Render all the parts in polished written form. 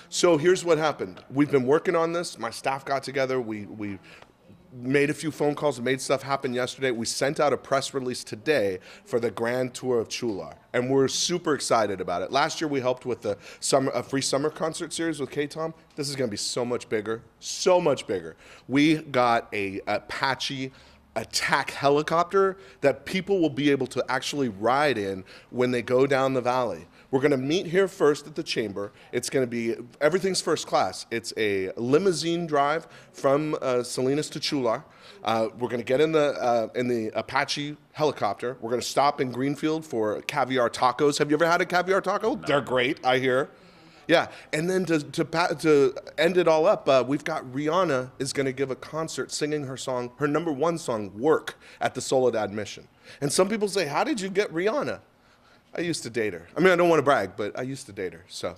So here's what happened. We've been working on this. My staff got together. We made a few phone calls and made stuff happen yesterday. We sent out a press release today for the Grand Tour of Chular, and we're super excited about it. Last year we helped with the a free summer concert series with K-Tom. This is going to be so much bigger, so much bigger. We got a Apache attack helicopter that people will be able to actually ride in when they go down the valley. We're going to meet here first at the chamber. It's going to be, everything's first class. It's a limousine drive from Salinas to Chular. We're going to get in the Apache helicopter. We're going to stop in Greenfield for caviar tacos. Have you ever had a caviar taco? No. They're great, I hear. Yeah, and then to end it all up, we've got Rihanna is going to give a concert singing her song, her #1 song, Work, at the Soledad Mission. And some people say, how did you get Rihanna? I used to date her. I mean, I don't want to brag, but I used to date her, so.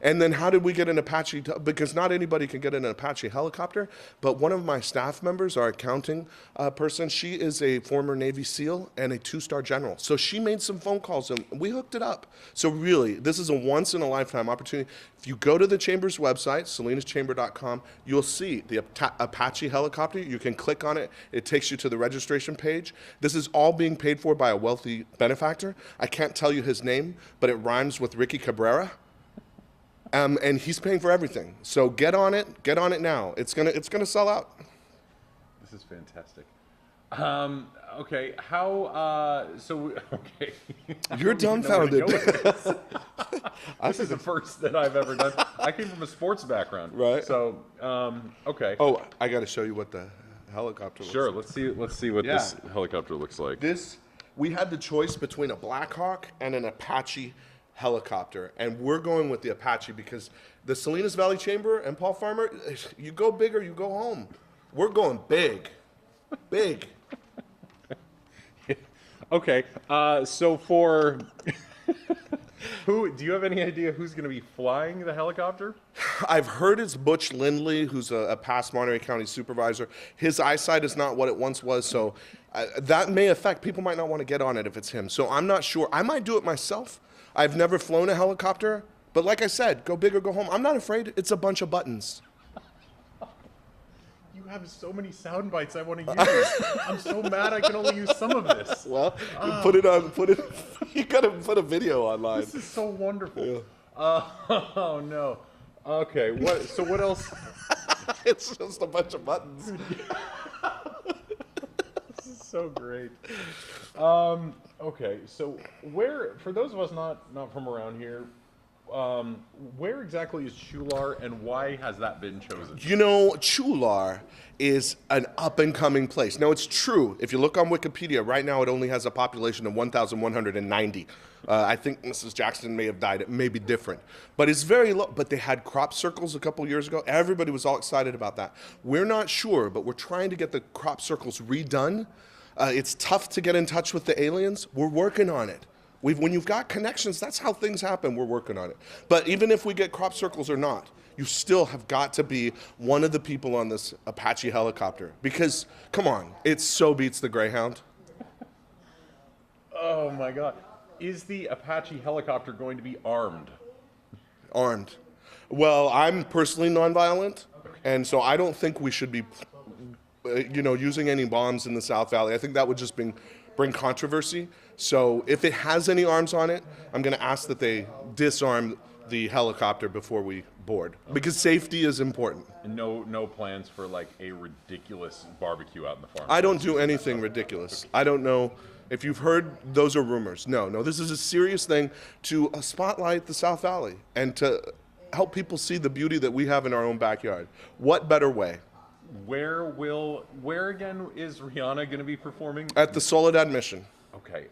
And then how did we get an Apache? Because not anybody can get in an Apache helicopter, but one of my staff members, our accounting person, she is a former Navy SEAL and a 2-star general. So she made some phone calls and we hooked it up. So really, this is a once-in-a-lifetime opportunity. If you go to the Chamber's website, salinaschamber.com, you'll see the Apache helicopter. You can click on it. It takes you to the registration page. This is all being paid for by a wealthy benefactor. I can't tell you his name, but it rhymes with Ricky Cabrera. And he's paying for everything. So get on it now. It's gonna sell out. This is fantastic. Okay, how? Okay. You're dumbfounded. This is the first that I've ever done. I came from a sports background, right? So, okay. Oh, I got to show you what the helicopter looks Sure. like. Let's see what this helicopter looks like. We had the choice between a Black Hawk and an Apache helicopter, and we're going with the Apache because the Salinas Valley Chamber and Paul Farmer, you go big or you go home. We're going big, big. Okay, so for who do you have any idea who's going to be flying the helicopter? I've heard it's Butch Lindley, who's a past Monterey County supervisor. His eyesight is not what it once was, so that may affect. People might not want to get on it if it's him. So I'm not sure. I might do it myself. I've never flown a helicopter, but like I said, go big or go home. I'm not afraid. It's a bunch of buttons. You have so many sound bites I want to use. I'm so mad I can only use some of this. Well, put it. You gotta put a video online. This is so wonderful. Yeah. Oh no. Okay. What else? It's just a bunch of buttons. This is so great. Okay. So for those of us not from around here, where exactly is Chular and why has that been chosen? You know, Chular is an up-and-coming place. Now, it's true. If you look on Wikipedia, right now it only has a population of 1,190. I think Mrs. Jackson may have died. It may be different. But it's very low. But they had crop circles a couple years ago. Everybody was all excited about that. We're not sure, but we're trying to get the crop circles redone. It's tough to get in touch with the aliens. We're working on it. When you've got connections, that's how things happen. We're working on it. But even if we get crop circles or not, you still have got to be one of the people on this Apache helicopter. Because, come on, it so beats the Greyhound. Oh my God. Is the Apache helicopter going to be armed? Armed. Well, I'm personally nonviolent, and so I don't think we should be, using any bombs in the South Valley. I think that would just bring controversy. So if it has any arms on it, I'm going to ask that they disarm the helicopter before we board, because safety is important. And no plans for like a ridiculous barbecue out in the farm? I don't do anything ridiculous. I don't know if you've heard, those are rumors. No, this is a serious thing to spotlight the South Valley and to help people see the beauty that we have in our own backyard. What better way? Where again is Rihanna going to be performing? At the Soledad Mission. Okay.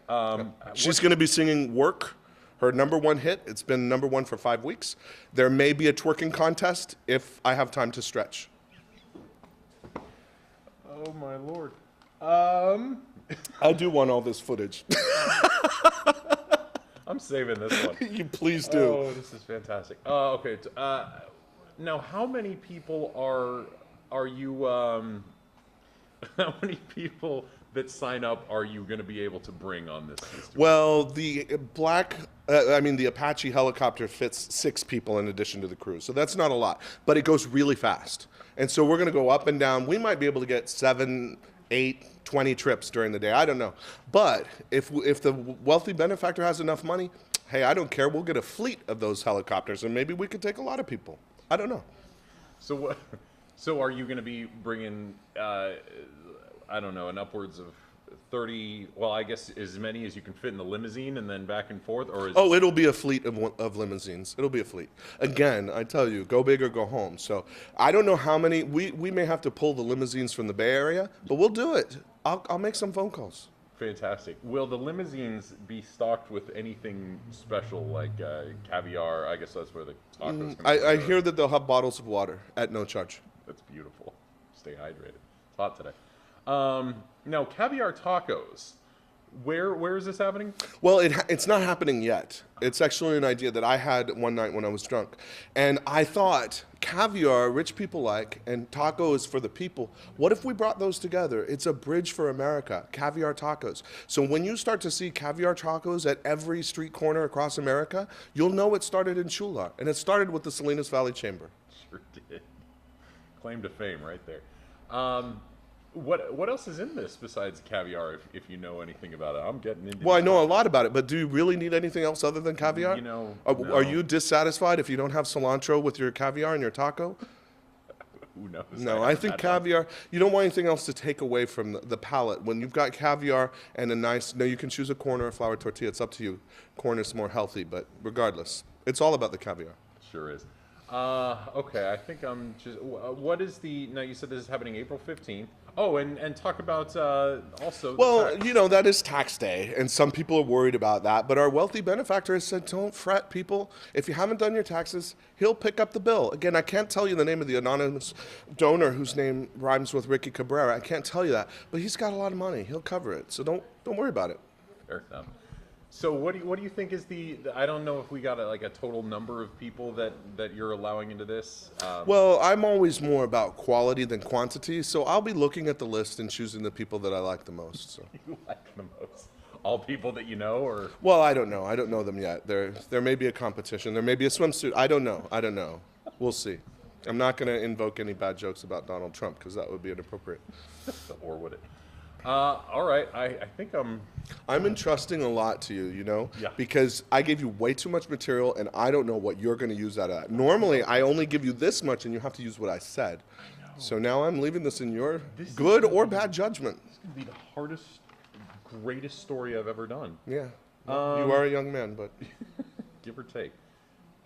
She's going to be singing Work, her #1 hit. It's been #1 for 5 weeks. There may be a twerking contest if I have time to stretch. Oh my Lord. I do want all this footage. I'm saving this one. You please do. Oh, this is fantastic. Okay. Now, how many people are you? How many people that sign up are you going to be able to bring on this? Well, the Black I mean, the Apache helicopter fits 6 people in addition to the crew, so that's not a lot. But it goes really fast. And so we're going to go up and down. We might be able to get 7, 8, 20 trips during the day. I don't know. But if the wealthy benefactor has enough money, hey, I don't care. We'll get a fleet of those helicopters, and maybe we could take a lot of people. I don't know. So what? So are you going to be bringing? I don't know, an upwards of 30. Well, I guess as many as you can fit in the limousine, and then back and forth, or is Oh, it'll be a fleet of limousines. It'll be a fleet. Again, I tell you, go big or go home. So I don't know how many. We may have to pull the limousines from the Bay Area, but we'll do it. I'll make some phone calls. fantastic? Will the limousines be stocked with anything special like caviar? I guess that's where the tacos. I hear that they'll have bottles of water at no charge. That's beautiful. Stay hydrated. It's hot today. Now, caviar tacos. Where is this happening? Well, it's not happening yet. It's actually an idea that I had one night when I was drunk. And I thought, caviar, rich people like, and tacos for the people. What if we brought those together? It's a bridge for America, caviar tacos. So when you start to see caviar tacos at every street corner across America, you'll know it started in Chular. And it started with the Salinas Valley Chamber. Sure did. Claim to fame right there. What else is in this besides caviar, if you know anything about it? I'm getting into Well, I know a lot about it, but do you really need anything else other than caviar? You know, Are no. you dissatisfied if you don't have cilantro with your caviar and your taco? Who knows? No, I think caviar, you don't want anything else to take away from the palate. When you've got caviar and a nice, no, you can choose a corn or a flour tortilla. It's up to you. Corn is more healthy, but regardless, it's all about the caviar. Sure is. Okay, I think I'm just. What is the? Now you said this is happening April 15th. Oh, and talk about also. Well, you know, that is tax day, and some people are worried about that. But our wealthy benefactor has said, don't fret, people. If you haven't done your taxes, he'll pick up the bill. Again, I can't tell you the name of the anonymous donor whose name rhymes with Ricky Cabrera. I can't tell you that. But he's got a lot of money. He'll cover it. So don't worry about it. Fair enough. So what do you think is the? I don't know if we got a total number of people that you're allowing into this. Well, I'm always more about quality than quantity, so I'll be looking at the list and choosing the people that I like the most. So. You like the most? All people that you know, or? Well, I don't know. I don't know them yet. There may be a competition. There may be a swimsuit. I don't know. We'll see. I'm not going to invoke any bad jokes about Donald Trump because that would be inappropriate. Or would it? All right. I think I'm entrusting a lot to you, you know, Yeah. because I gave you way too much material and I don't know what you're going to use out of that. Normally, I only give you this much and you have to use what I said. So now I'm leaving this in your good or bad judgment. This could be the hardest, greatest story I've ever done. Yeah. You are a young man, but Give or take.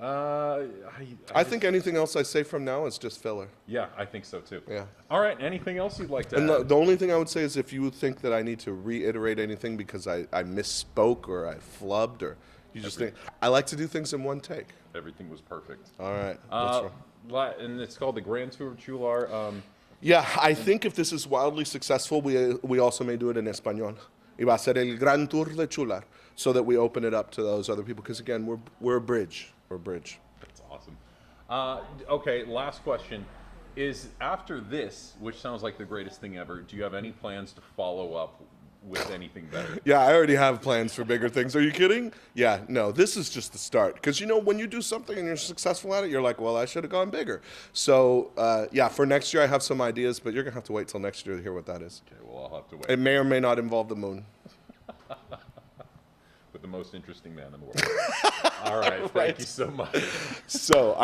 I think anything else I say from now is just filler. Yeah, I think so too. Yeah. All right. Anything else you'd like to And add? the only thing I would say is if you think that I need to reiterate anything because I misspoke or I flubbed or you just think, I like to do things in one take. Everything was perfect. All right. What's wrong? And it's called the Grand Tour of Chular. Yeah, I think if this is wildly successful, we also may do it in Español. Y va a ser el Gran Tour de Chular, so that we open it up to those other people. Because again, we're a bridge. We're a bridge. That's awesome. Okay, last question. Is after this, which sounds like the greatest thing ever, do you have any plans to follow up with anything better? Yeah, I already have plans for bigger things. Are you kidding? Yeah, no, this is just the start. Because, you know, when you do something and you're successful at it, you're like, well, I should have gone bigger. So, yeah, for next year, I have some ideas, but you're going to have to wait till next year to hear what that is. Okay, well, I'll have to wait. It may or may not involve the moon. With the most interesting man in the world. All right, thank you so much. So,